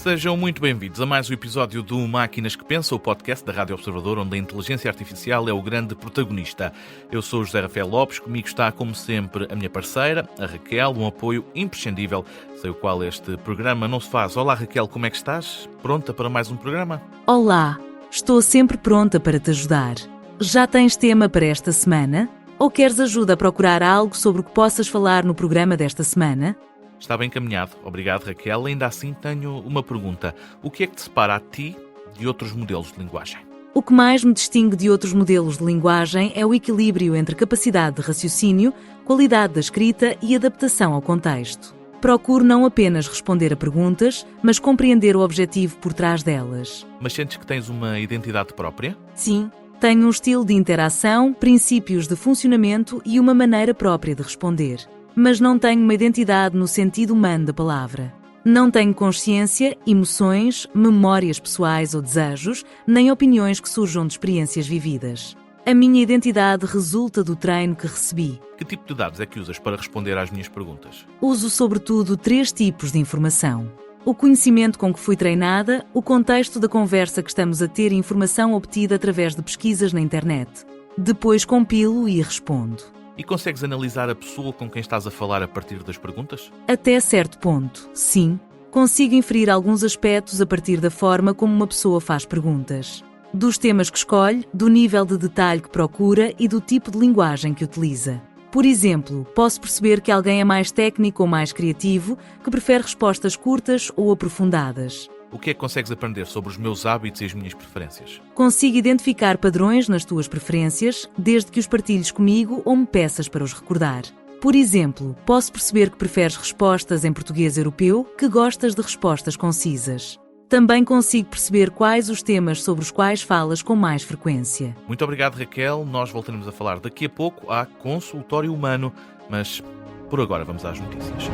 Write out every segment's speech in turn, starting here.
Sejam muito bem-vindos a mais um episódio do Máquinas que Pensam, o podcast da Rádio Observador, onde a inteligência artificial é o grande protagonista. Eu sou o José Rafael Lopes, comigo está, como sempre, a minha parceira, a Raquel, um apoio imprescindível, sem o qual este programa não se faz. Olá, Raquel, como é que estás? Pronta para mais um programa? Olá, estou sempre pronta para te ajudar. Já tens tema para esta semana? Ou queres ajuda a procurar algo sobre o que possas falar no programa desta semana? Está bem encaminhado. Obrigado, Raquel. Ainda assim, tenho uma pergunta. O que é que te separa a ti de outros modelos de linguagem? O que mais me distingue de outros modelos de linguagem é o equilíbrio entre capacidade de raciocínio, qualidade da escrita e adaptação ao contexto. Procuro não apenas responder a perguntas, mas compreender o objetivo por trás delas. Mas sentes que tens uma identidade própria? Sim, tenho um estilo de interação, princípios de funcionamento e uma maneira própria de responder. Mas não tenho uma identidade no sentido humano da palavra. Não tenho consciência, emoções, memórias pessoais ou desejos, nem opiniões que surjam de experiências vividas. A minha identidade resulta do treino que recebi. Que tipo de dados é que usas para responder às minhas perguntas? Uso sobretudo 3 tipos de informação: o conhecimento com que fui treinada, o contexto da conversa que estamos a ter e informação obtida através de pesquisas na internet. Depois compilo e respondo. E consegues analisar a pessoa com quem estás a falar a partir das perguntas? Até certo ponto, sim. Consigo inferir alguns aspectos a partir da forma como uma pessoa faz perguntas. Dos temas que escolhe, do nível de detalhe que procura e do tipo de linguagem que utiliza. Por exemplo, posso perceber que alguém é mais técnico ou mais criativo, que prefere respostas curtas ou aprofundadas. O que é que consegues aprender sobre os meus hábitos e as minhas preferências? Consigo identificar padrões nas tuas preferências, desde que os partilhes comigo ou me peças para os recordar. Por exemplo, posso perceber que preferes respostas em português europeu, que gostas de respostas concisas. Também consigo perceber quais os temas sobre os quais falas com mais frequência. Muito obrigado, Raquel. Nós voltaremos a falar daqui a pouco à Consultório Humano, mas por agora vamos às notícias.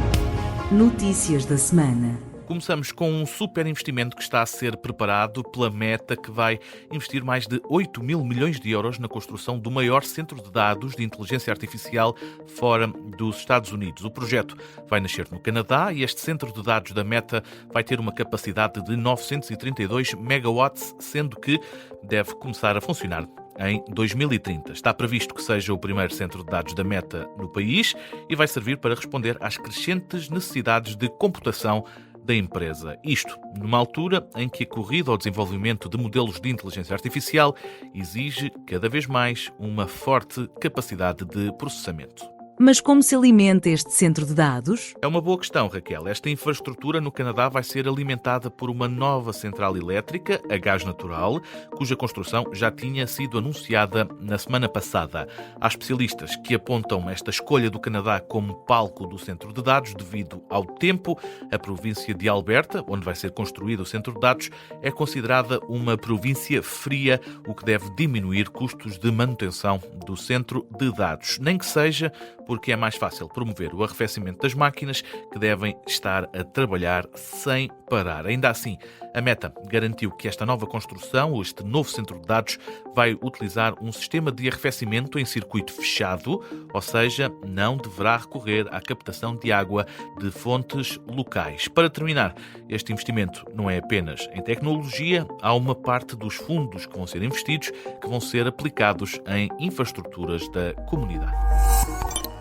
Notícias da semana. Começamos com um super investimento que está a ser preparado pela Meta, que vai investir mais de 8 mil milhões de euros na construção do maior centro de dados de inteligência artificial fora dos Estados Unidos. O projeto vai nascer no Canadá e este centro de dados da Meta vai ter uma capacidade de 932 megawatts, sendo que deve começar a funcionar em 2030. Está previsto que seja o primeiro centro de dados da Meta no país e vai servir para responder às crescentes necessidades de computação da empresa. Isto numa altura em que a corrida ao desenvolvimento de modelos de inteligência artificial exige cada vez mais uma forte capacidade de processamento. Mas como se alimenta este centro de dados? É uma boa questão, Raquel. Esta infraestrutura no Canadá vai ser alimentada por uma nova central elétrica, a gás natural, cuja construção já tinha sido anunciada na semana passada. Há especialistas que apontam esta escolha do Canadá como palco do centro de dados devido ao tempo. A província de Alberta, onde vai ser construído o centro de dados, é considerada uma província fria, o que deve diminuir custos de manutenção do centro de dados. Nem que seja porque é mais fácil promover o arrefecimento das máquinas que devem estar a trabalhar sem parar. Ainda assim, a Meta garantiu que esta nova construção, este novo centro de dados, vai utilizar um sistema de arrefecimento em circuito fechado, ou seja, não deverá recorrer à captação de água de fontes locais. Para terminar, este investimento não é apenas em tecnologia, há uma parte dos fundos que vão ser investidos que vão ser aplicados em infraestruturas da comunidade.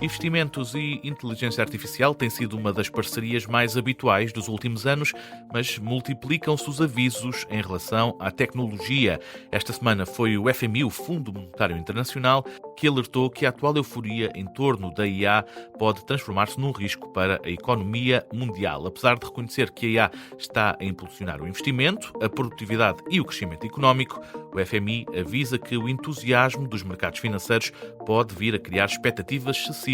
Investimentos e inteligência artificial têm sido uma das parcerias mais habituais dos últimos anos, mas multiplicam-se os avisos em relação à tecnologia. Esta semana foi o FMI, o Fundo Monetário Internacional, que alertou que a atual euforia em torno da IA pode transformar-se num risco para a economia mundial. Apesar de reconhecer que a IA está a impulsionar o investimento, a produtividade e o crescimento económico, o FMI avisa que o entusiasmo dos mercados financeiros pode vir a criar expectativas excessivas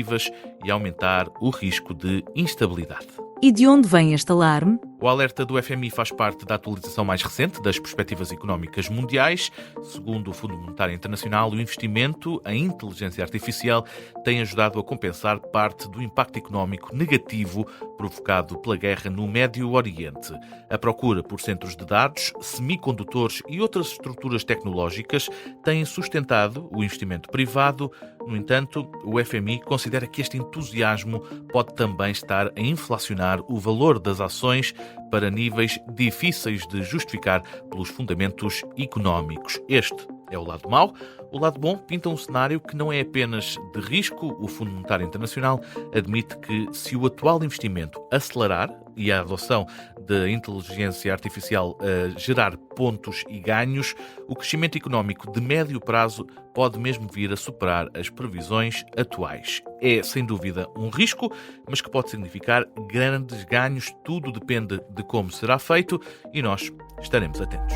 e aumentar o risco de instabilidade. E de onde vem este alarme? O alerta do FMI faz parte da atualização mais recente das perspectivas económicas mundiais. Segundo o Fundo Monetário Internacional, o investimento em inteligência artificial tem ajudado a compensar parte do impacto económico negativo provocado pela guerra no Médio Oriente. A procura por centros de dados, semicondutores e outras estruturas tecnológicas tem sustentado o investimento privado. No entanto, o FMI considera que este entusiasmo pode também estar a inflacionar o valor das ações para níveis difíceis de justificar pelos fundamentos económicos. Este é o lado mau. O lado bom pinta um cenário que não é apenas de risco. O Fundo Monetário Internacional admite que, se o atual investimento acelerar e a adoção da inteligência artificial gerar pontos e ganhos, o crescimento económico de médio prazo pode mesmo vir a superar as previsões atuais. É, sem dúvida, um risco, mas que pode significar grandes ganhos. Tudo depende de como será feito e nós estaremos atentos.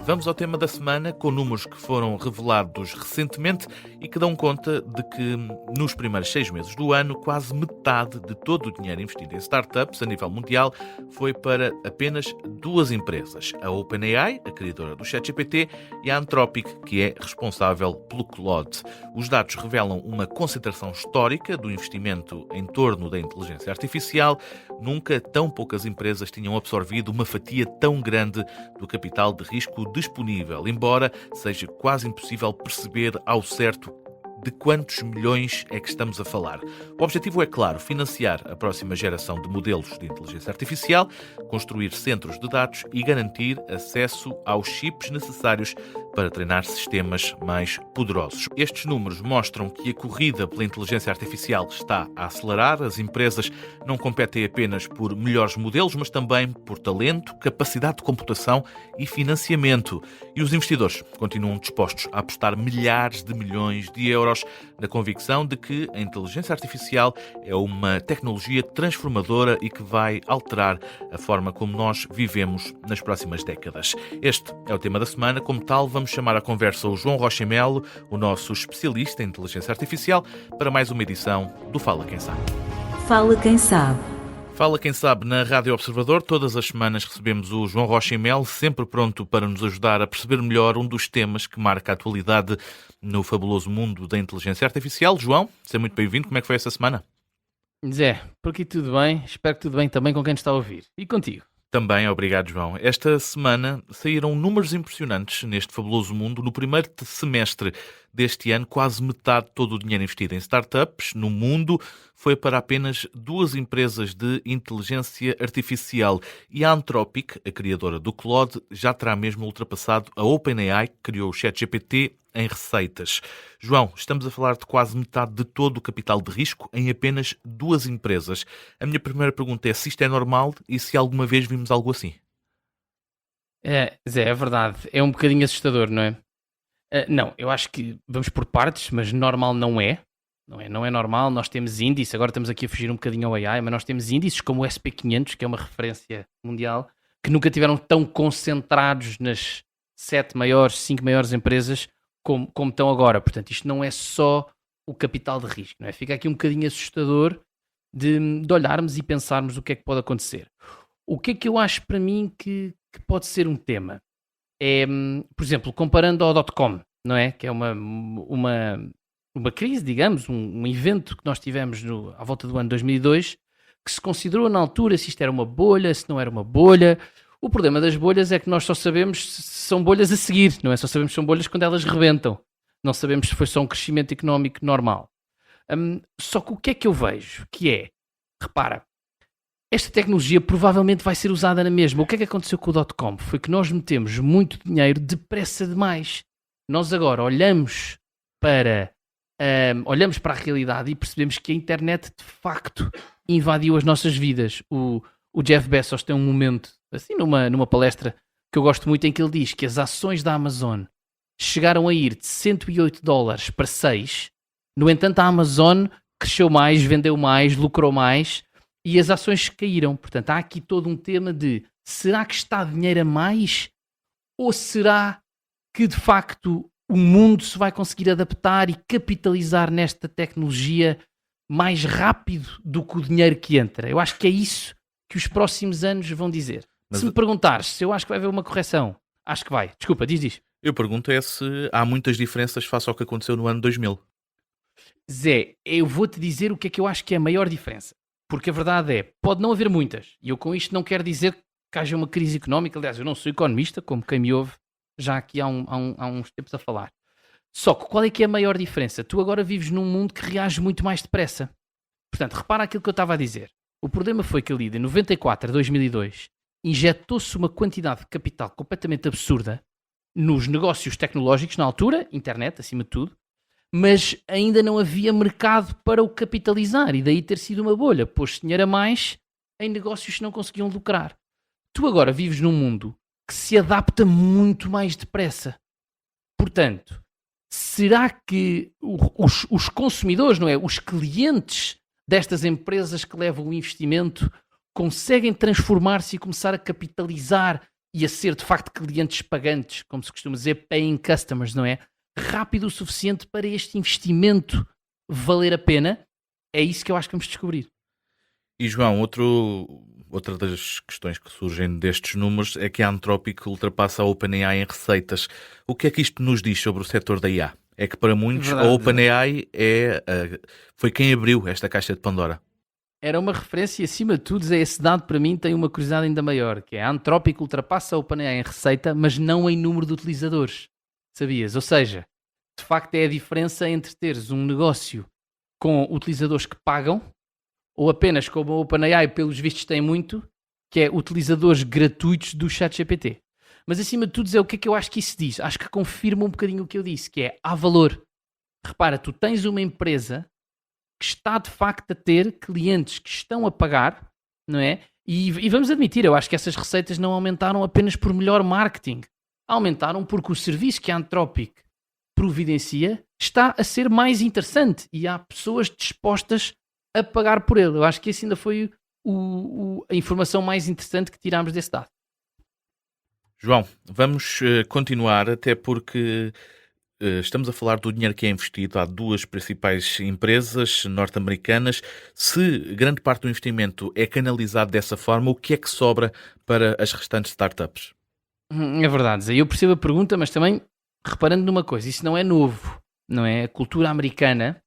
Vamos ao tema da semana, com números que foram revelados recentemente e que dão conta de que, nos primeiros 6 meses do ano, quase metade de todo o dinheiro investido em startups a nível mundial foi para apenas 2 empresas: a OpenAI, a criadora do ChatGPT, e a Anthropic, que é responsável pelo Claude. Os dados revelam uma concentração histórica do investimento em torno da inteligência artificial. Nunca tão poucas empresas tinham absorvido uma fatia tão grande do capital de risco disponível, embora seja quase impossível perceber ao certo de quantos milhões é que estamos a falar. O objetivo é, claro, financiar a próxima geração de modelos de inteligência artificial, construir centros de dados e garantir acesso aos chips necessários para treinar sistemas mais poderosos. Estes números mostram que a corrida pela inteligência artificial está a acelerar. As empresas não competem apenas por melhores modelos, mas também por talento, capacidade de computação e financiamento. E os investidores continuam dispostos a apostar milhares de milhões de euros na convicção de que a inteligência artificial é uma tecnologia transformadora e que vai alterar a forma como nós vivemos nas próximas décadas. Este é o tema da semana. Como tal, vamos chamar à conversa o João Rocha Melo, o nosso especialista em inteligência artificial, para mais uma edição do Fala Quem Sabe. Fala Quem Sabe. Fala Quem Sabe na Rádio Observador. Todas as semanas recebemos o João Rocha Melo, sempre pronto para nos ajudar a perceber melhor um dos temas que marca a atualidade no fabuloso mundo da inteligência artificial. João, seja muito bem-vindo. Como é que foi essa semana? Zé, por aqui tudo bem? Espero que tudo bem também com quem nos está a ouvir. E contigo? Também, obrigado, João. Esta semana saíram números impressionantes neste fabuloso mundo. No primeiro semestre deste ano, quase metade de todo o dinheiro investido em startups no mundo foi para apenas 2 empresas de inteligência artificial. E a Anthropic, a criadora do Claude, já terá mesmo ultrapassado a OpenAI, que criou o ChatGPT, em receitas. João, estamos a falar de quase metade de todo o capital de risco em apenas 2 empresas. A minha primeira pergunta é se isto é normal e se alguma vez vimos algo assim. Zé, é verdade. É um bocadinho assustador, não é? Não, eu acho que vamos por partes, mas normal não é. Não é normal. Nós temos índices, agora estamos aqui a fugir um bocadinho ao AI, mas nós temos índices como o SP500, que é uma referência mundial, que nunca tiveram tão concentrados nas 7 maiores, 5 maiores empresas como estão agora. Portanto, isto não é só o capital de risco, não é? Fica aqui um bocadinho assustador de olharmos e pensarmos o que é que pode acontecer. O que é que eu acho para mim que pode ser um tema? É, por exemplo, comparando ao .com, não é? Que é uma crise, digamos, um evento que nós tivemos à volta do ano 2002, que se considerou na altura se isto era uma bolha, se não era uma bolha. O problema das bolhas é que nós só sabemos se são bolhas a seguir, não é? Só sabemos se são bolhas quando elas rebentam. Não sabemos se foi só um crescimento económico normal. Só que o que é que eu vejo? Que é, repara, esta tecnologia provavelmente vai ser usada na mesma. O que é que aconteceu com o .com? Foi que nós metemos muito dinheiro depressa demais. Nós agora olhamos para a realidade e percebemos que a internet de facto invadiu as nossas vidas. O Jeff Bezos tem um momento, assim numa palestra que eu gosto muito, em que ele diz que as ações da Amazon chegaram a ir de $108 para 6. No entanto, a Amazon cresceu mais, vendeu mais, lucrou mais e as ações caíram. Portanto, há aqui todo um tema de será que está dinheiro a mais ou será que de facto o mundo se vai conseguir adaptar e capitalizar nesta tecnologia mais rápido do que o dinheiro que entra? Eu acho que é isso que os próximos anos vão dizer. Mas se me perguntares se eu acho que vai haver uma correção, acho que vai. Desculpa, diz. Eu pergunto é se há muitas diferenças face ao que aconteceu no ano 2000. Zé, eu vou-te dizer o que é que eu acho que é a maior diferença. Porque a verdade é, pode não haver muitas. E eu com isto não quero dizer que haja uma crise económica. Aliás, eu não sou economista, como quem me ouve já aqui há uns tempos a falar. Só que qual é que é a maior diferença? Tu agora vives num mundo que reage muito mais depressa. Portanto, repara aquilo que eu estava a dizer. O problema foi que ali, de 94 a 2002, injetou-se uma quantidade de capital completamente absurda nos negócios tecnológicos, na altura, internet, acima de tudo, mas ainda não havia mercado para o capitalizar, e daí ter sido uma bolha. Pôs-se dinheiro a mais em negócios que não conseguiam lucrar. Tu agora vives num mundo que se adapta muito mais depressa. Portanto, será que os consumidores, não é? Os clientes destas empresas que levam o investimento conseguem transformar-se e começar a capitalizar e a ser de facto clientes pagantes, como se costuma dizer, paying customers, não é? Rápido o suficiente para este investimento valer a pena? É isso que eu acho que vamos descobrir. E João, outra das questões que surgem destes números é que a Anthropic ultrapassa a OpenAI em receitas. O que é que isto nos diz sobre o setor da IA? É que para muitos a OpenAI foi quem abriu esta caixa de Pandora. Era uma referência e, acima de tudo, esse dado para mim tem uma curiosidade ainda maior, que é a Anthropic ultrapassa a OpenAI em receita, mas não em número de utilizadores. Sabias? Ou seja, de facto é a diferença entre teres um negócio com utilizadores que pagam ou apenas, como a OpenAI pelos vistos tem muito, que é utilizadores gratuitos do ChatGPT. Mas acima de tudo é o que é que eu acho que isso diz? Acho que confirma um bocadinho o que eu disse, que é há valor. Repara, tu tens uma empresa que está de facto a ter clientes que estão a pagar, não é? E vamos admitir, eu acho que essas receitas não aumentaram apenas por melhor marketing. Aumentaram porque o serviço que a Anthropic providencia está a ser mais interessante e há pessoas dispostas a pagar por ele. Eu acho que esse ainda foi a informação mais interessante que tirámos desse dado. João, vamos continuar, até porque estamos a falar do dinheiro que é investido. Há duas principais empresas norte-americanas. Se grande parte do investimento é canalizado dessa forma, o que é que sobra para as restantes startups? É verdade, eu percebo a pergunta, mas também reparando numa coisa, isso não é novo, não é? A cultura americana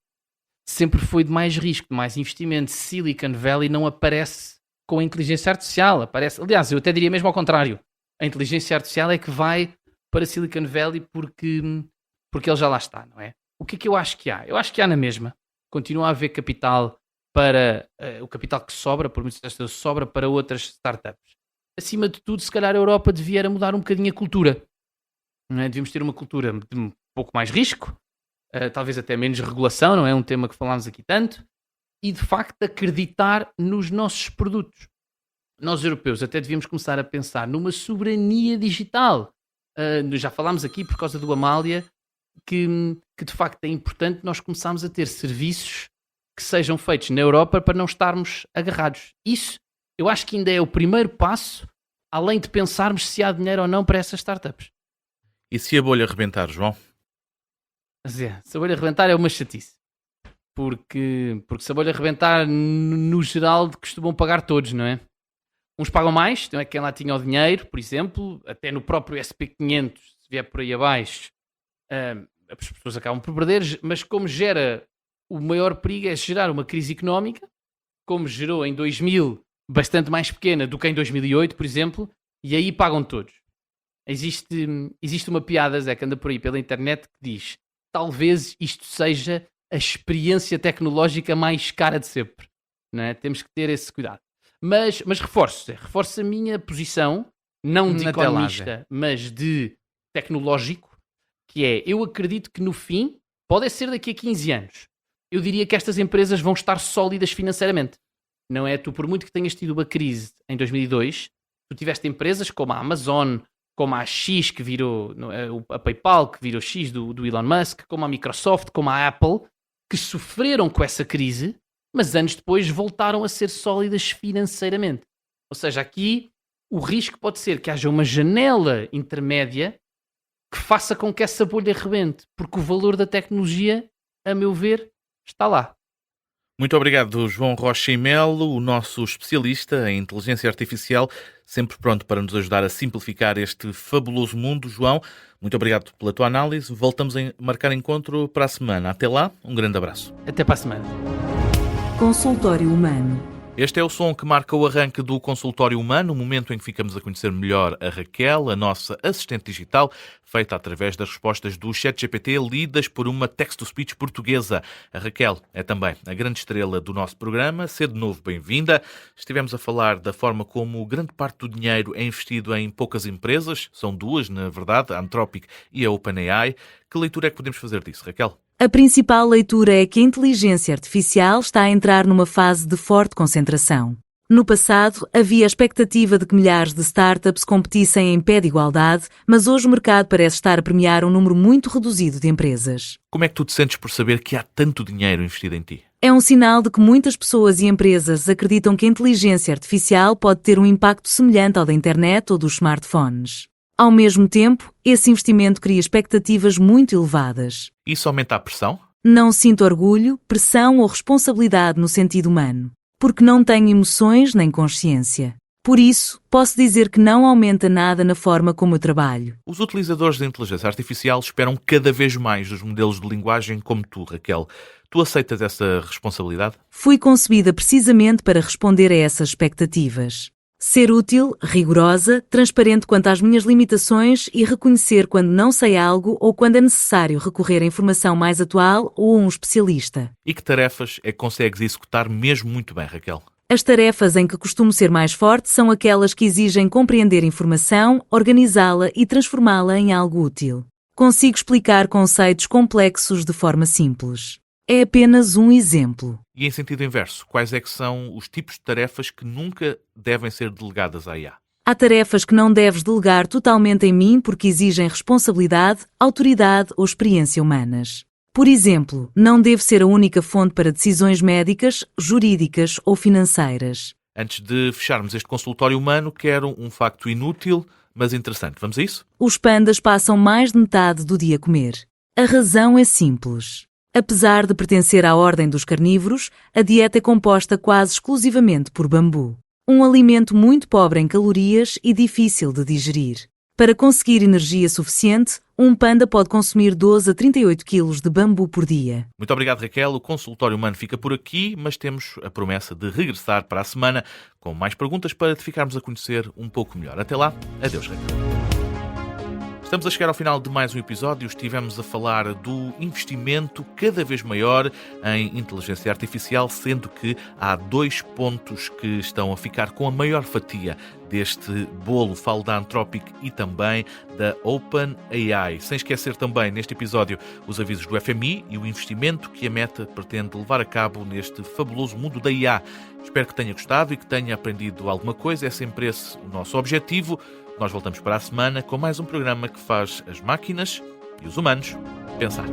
sempre foi de mais risco, de mais investimento. Silicon Valley não aparece com a inteligência artificial, aliás, eu até diria mesmo ao contrário. A inteligência artificial é que vai para Silicon Valley porque ele já lá está, não é? O que é que eu acho que há? Eu acho que há na mesma. Continua a haver capital para o capital que sobra, por muitas vezes sobra para outras startups. Acima de tudo, se calhar a Europa devia mudar um bocadinho a cultura. Não é? Devíamos ter uma cultura de um pouco mais risco, talvez até menos regulação, não é? Um tema que falámos aqui tanto, e de facto acreditar nos nossos produtos. Nós europeus até devíamos começar a pensar numa soberania digital. Já falámos aqui por causa do Amália, que de facto é importante nós começarmos a ter serviços que sejam feitos na Europa para não estarmos agarrados. Isso eu acho que ainda é o primeiro passo, além de pensarmos se há dinheiro ou não para essas startups. E se a bolha rebentar, João? Se a bolha rebentar é uma chatice. Porque se a bolha rebentar, no geral, costumam pagar todos, não é? Uns pagam mais, não é? Quem lá tinha o dinheiro, por exemplo, até no próprio SP500, se vier por aí abaixo, as pessoas acabam por perder, mas como gera, o maior perigo é gerar uma crise económica, como gerou em 2000, bastante mais pequena do que em 2008, por exemplo, e aí pagam todos. Existe uma piada, Zé, que anda por aí pela internet, que diz: talvez isto seja a experiência tecnológica mais cara de sempre. Não é? Temos que ter esse cuidado. Mas reforço a minha posição, não de economista, mas de tecnológico, que é, eu acredito que no fim, pode ser daqui a 15 anos, eu diria que estas empresas vão estar sólidas financeiramente. Não é? Tu, por muito que tenhas tido uma crise em 2002, tu tiveste empresas como a Amazon, como a X, que virou a PayPal, que virou X do Elon Musk, como a Microsoft, como a Apple, que sofreram com essa crise, mas anos depois voltaram a ser sólidas financeiramente. Ou seja, aqui o risco pode ser que haja uma janela intermédia que faça com que essa bolha rebente, porque o valor da tecnologia, a meu ver, está lá. Muito obrigado, João Rocha e Melo, o nosso especialista em inteligência artificial, sempre pronto para nos ajudar a simplificar este fabuloso mundo. João, muito obrigado pela tua análise. Voltamos a marcar encontro para a semana. Até lá, um grande abraço. Até para a semana. Consultório Humano. Este é o som que marca o arranque do Consultório Humano, o momento em que ficamos a conhecer melhor a Raquel, a nossa assistente digital, feita através das respostas do ChatGPT, lidas por uma text-to-speech portuguesa. A Raquel é também a grande estrela do nosso programa. Seja de novo bem-vinda. Estivemos a falar da forma como grande parte do dinheiro é investido em poucas empresas. São duas, na verdade, a Anthropic e a OpenAI. Que leitura é que podemos fazer disso, Raquel? A principal leitura é que a inteligência artificial está a entrar numa fase de forte concentração. No passado, havia a expectativa de que milhares de startups competissem em pé de igualdade, mas hoje o mercado parece estar a premiar um número muito reduzido de empresas. Como é que tu te sentes por saber que há tanto dinheiro investido em ti? É um sinal de que muitas pessoas e empresas acreditam que a inteligência artificial pode ter um impacto semelhante ao da internet ou dos smartphones. Ao mesmo tempo, esse investimento cria expectativas muito elevadas. Isso aumenta a pressão? Não sinto orgulho, pressão ou responsabilidade no sentido humano, porque não tenho emoções nem consciência. Por isso, posso dizer que não aumenta nada na forma como eu trabalho. Os utilizadores da inteligência artificial esperam cada vez mais dos modelos de linguagem como tu, Raquel. Tu aceitas essa responsabilidade? Fui concebida precisamente para responder a essas expectativas. Ser útil, rigorosa, transparente quanto às minhas limitações e reconhecer quando não sei algo ou quando é necessário recorrer a informação mais atual ou a um especialista. E que tarefas é que consegues executar mesmo muito bem, Raquel? As tarefas em que costumo ser mais forte são aquelas que exigem compreender informação, organizá-la e transformá-la em algo útil. Consigo explicar conceitos complexos de forma simples. É apenas um exemplo. E em sentido inverso, quais é que são os tipos de tarefas que nunca devem ser delegadas à IA? Há tarefas que não deves delegar totalmente em mim porque exigem responsabilidade, autoridade ou experiência humanas. Por exemplo, não devo ser a única fonte para decisões médicas, jurídicas ou financeiras. Antes de fecharmos este consultório humano, quero um facto inútil, mas interessante. Vamos a isso? Os pandas passam mais de metade do dia a comer. A razão é simples. Apesar de pertencer à ordem dos carnívoros, a dieta é composta quase exclusivamente por bambu. Um alimento muito pobre em calorias e difícil de digerir. Para conseguir energia suficiente, um panda pode consumir 12 a 38 quilos de bambu por dia. Muito obrigado, Raquel. O consultório humano fica por aqui, mas temos a promessa de regressar para a semana com mais perguntas para te ficarmos a conhecer um pouco melhor. Até lá, adeus, Raquel. Estamos a chegar ao final de mais um episódio. Estivemos a falar do investimento cada vez maior em inteligência artificial, sendo que há 2 pontos que estão a ficar com a maior fatia deste bolo. Falo da Anthropic e também da OpenAI. Sem esquecer também, neste episódio, os avisos do FMI e o investimento que a Meta pretende levar a cabo neste fabuloso mundo da IA. Espero que tenha gostado e que tenha aprendido alguma coisa. É sempre esse o nosso objetivo. Nós voltamos para a semana com mais um programa que faz as máquinas e os humanos pensar.